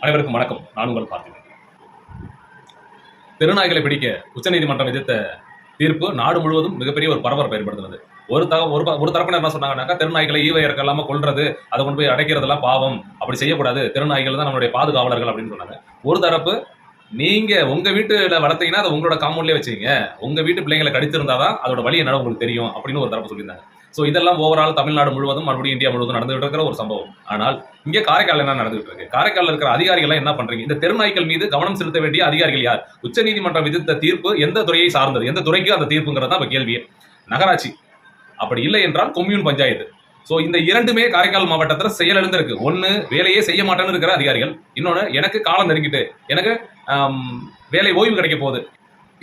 அனைவருக்கும் வணக்கம். நான் உங்கள் பார்க்கிறேன். தெருநாய்களை பிடிக்க உச்சநீதிமன்றம் விதித்த தீர்ப்பு நாடு முழுவதும் மிகப்பெரிய ஒரு பரபரப்பை ஏற்படுத்தினது. ஒரு தரப்பினர் என்ன சொன்னாங்கன்னாக்கா, தெருநாய்களை ஈவை இறக்கலாம கொல்றது, அதை கொண்டு போய் அடைக்கிறதெல்லாம் பாவம், அப்படி செய்யக்கூடாது, தெருநாய்கள் தான் நம்மளுடைய பாதுகாவலர்கள் அப்படின்னு சொன்னாங்க. ஒரு தரப்பு, நீங்க உங்க வீட்டுல வளர்த்தீங்கன்னா அதை உங்களோட காம்பவுண்ட்லயே வச்சுக்கீங்க, உங்க வீட்டு பிள்ளைங்களை கடித்திருந்தாதான் அதோட வழி என்ன உங்களுக்கு தெரியும் அப்படின்னு ஒரு தரப்பு சொல்லியிருந்தாங்க. ஸோ இதெல்லாம் ஓவரால் தமிழ்நாடு முழுவதும் மறுபடியும் இந்தியா முழுவதும் நடந்துகிட்டு இருக்கிற ஒரு சம்பவம். ஆனால் இங்கே காரைக்கால் என்ன நடந்துகிட்டு இருக்கு? காரைக்காலில் இருக்கிற அதிகாரிகள் என்ன பண்றீங்க? இந்த தெருநாய்கள் மீது கவனம் செலுத்த வேண்டிய அதிகாரிகள் யார்? உச்சநீதிமன்றம் விதித்த தீர்ப்பு எந்த துறையை சார்ந்தது? எந்த துறைக்கு அந்த தீர்ப்புங்கிறது தான் கேள்வியே. நகராட்சி, அப்படி இல்லை என்றால் கொம்யூன் பஞ்சாயத்து. ஸோ இந்த இரண்டுமே காரைக்கால் மாவட்டத்தில் செயலிழந்திருக்கு. ஒன்று, வேலையே செய்ய மாட்டேன்னு இருக்கிற அதிகாரிகள். இன்னொன்று, எனக்கு காலம் நெருங்கிட்டு, எனக்கு வேலை ஓய்வு கிடைக்க போகுது,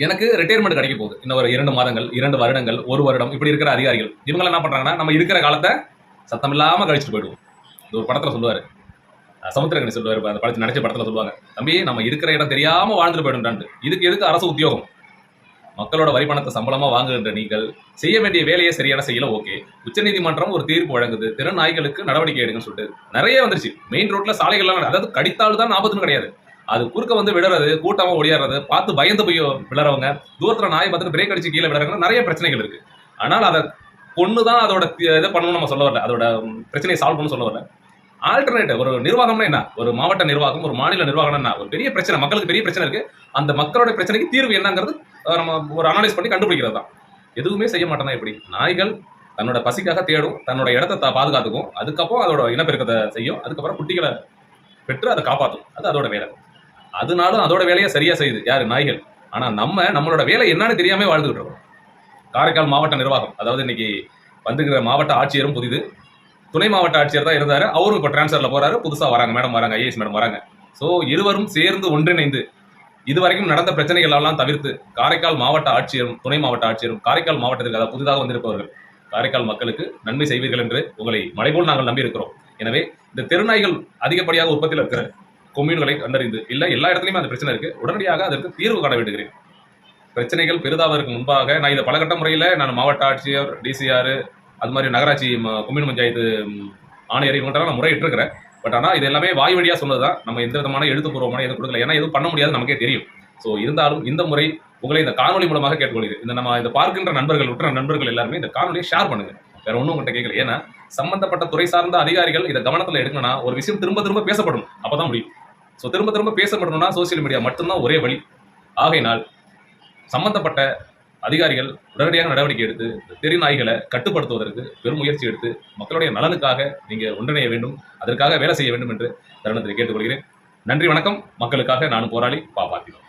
எனக்கு ரிட்டையர்மெண்ட் கிடைக்க போகுது, இன்னும் ஒரு 2 மாதங்கள், 2 வருடங்கள், 1 வருடம், இப்படி இருக்கிற அதிகாரிகள் இவங்க என்ன பண்றாங்கன்னா, நம்ம இருக்கிற காலத்தை சத்தம் இல்லாம கழிச்சுட்டு போயிடுவோம். இது ஒரு படத்துல சொல்லுவாரு, சமுத்திரகனி சொல்லுவாரு, அந்த படத்தில் நடிச்ச படத்துல சொல்லுவாங்க, தம்பி நம்ம இருக்கிற இடம் தெரியாம வாழ்ந்துட்டு போயிடும்டான்ட்டு. இதுக்கு எதுக்கு அரசு உத்தியோகம்? மக்களோட வரி பணத்தை சம்பளமா வாங்குகின்ற நீங்கள் செய்ய வேண்டிய வேலையை சரியான செய்யல. ஓகே, உச்சநீதிமன்றம் ஒரு தீர்ப்பு வழங்குது, திறனாய்களுக்கு நடவடிக்கை எடுங்கன்னு சொல்லிட்டு நிறைய வந்துருச்சு. மெயின் ரோட்ல சாலைகள்லாம், அதாவது கடித்தால் தான் ஆபத்துன்னு கிடையாது, அது குறுக்க வந்து விடுறது, கூட்டமா ஒடியாடுறது, பார்த்து பயந்து போய் விழுறவங்க, தூரத்துல நாய் பார்த்துட்டு பிரேக் அடிச்சு கீழே விடுறாங்க, நிறைய பிரச்சனைகள் இருக்கு. ஆனால் அதை கொண்டுதான் அதோட இதை பண்ணணும்னு நம்ம சொல்ல வரல, அதோட பிரச்சனையை சால்வ் பண்ண சொல்ல வரல. ஆல்டர்னேட்டிவ் ஒரு நிர்வாகம்னா என்ன? ஒரு மாவட்ட நிர்வாகம், ஒரு மாநில நிர்வாகம் என்ன? ஒரு பெரிய பிரச்சனை, மக்களுக்கு பெரிய பிரச்சனை இருக்கு, அந்த மக்களோட பிரச்சனைக்கு தீர்வு என்னங்கிறது நம்ம ஒரு அனலைஸ் பண்ணி கண்டுபிடிக்கிறது தான். எதுவுமே செய்ய மாட்டேன்னா எப்படி? நாய்கள் தன்னோட பசிக்காக தேடும், தன்னோட இடத்தை பாதுகாத்துக்கும், அதுக்கப்புறம் அதோட இனப்பெருக்கத்தை செய்யும், அதுக்கப்புறம் குட்டிகளை பெற்று அதை காப்பாற்றும். அது அதோட வேலை. அதனாலும் அதோட வேலையை சரியா செய்யுது யாரு? நாய்கள். ஆனா நம்மளோட வேலை என்னன்னு தெரியாம வாழ்ந்துகிட்டு இருக்கோம். காரைக்கால் மாவட்ட நிர்வாகம், அதாவது இன்னைக்கு வந்துக்கிற மாவட்ட ஆட்சியரும் புதிது, துணை மாவட்ட ஆட்சியர் தான் இருந்தாரு, அவரும் இப்போ டிரான்ஸ்ஃபர்ல போறாரு, புதுசா வராங்க மேடம், வராங்க ஐஏஎஸ் மேடம் வராங்க. ஸோ இருவரும் சேர்ந்து ஒன்றிணைந்து இதுவரைக்கும் நடந்த பிரச்சனைகள் எல்லாம் தவிர்த்து, காரைக்கால் மாவட்ட ஆட்சியரும் துணை மாவட்ட ஆட்சியரும் காரைக்கால் மாவட்டத்திற்கு, அதாவது புதிதாக வந்திருப்பவர்கள், காரைக்கால் மக்களுக்கு நன்மை செய்வீர்கள் என்று உங்களை மலைபோல் நாங்கள் நம்பி இருக்கிறோம். எனவே இந்த தெருநாய்கள் அதிகப்படியாக உற்பத்தியில் இருக்கிற கொம்யூன்களை கண்டறிந்து, இல்லை எல்லா இடத்துலையுமே அந்த பிரச்சனை இருக்கு, உடனடியாக அதற்கு தீர்வு காண வேண்டுகிறேன். பிரச்சனைகள் பெரிதாவதற்கு முன்பாக நான் இதை பலகட்ட முறையில் நான் மாவட்ட ஆட்சியர், டிசிஆர், அது மாதிரி நகராட்சி கொம்யூன் பஞ்சாயத்து ஆணையர் இவங்கள்ட்ட நான் முறையிட்டு இருக்கிறேன். பட் ஆனால் இது எல்லாமே வாய் வழியாக சொன்னதுதான், நம்ம எந்த விதமான எழுத்துப்பூர்வமான எதுவும் கொடுக்கல, ஏன்னா எதுவும் பண்ண முடியாது நமக்கே தெரியும். ஸோ இருந்தாலும் இந்த முறை உங்களை இந்த காணொலி மூலமாக கேட்டுக்கொள்கிறேன். இந்த பார்க்கின்ற நண்பர்கள், உற்ற நண்பர்கள் எல்லாருமே இந்த காணொலியை ஷேர் பண்ணுங்க. வேற ஒன்றும் உங்கள்கிட்ட கேட்கல. ஏன்னா சம்பந்தப்பட்ட துறை சார்ந்த அதிகாரிகள் இதை கவனத்தில் எடுக்கணும்னா ஒரு விஷயம் திரும்ப திரும்ப பேசப்படும், அப்பதான் முடியும். ஸோ திரும்ப திரும்ப பேசப்படணும்னா சோசியல் மீடியா மட்டும்தான் ஒரே வழி. ஆகையினால் சம்பந்தப்பட்ட அதிகாரிகள் உடனடியாக நடவடிக்கை எடுத்து தெரு நாய்களை கட்டுப்படுத்துவதற்கு பெரும் முயற்சி எடுத்து மக்களுடைய நலனுக்காக நீங்க ஒன்றிணைய வேண்டும், அதற்காக வேலை செய்ய வேண்டும் என்று தருணத்தில் கேட்டுக்கொள்கிறேன். நன்றி, வணக்கம். மக்களுக்காக நானும் போராளி பாப்பாத்தினோம்.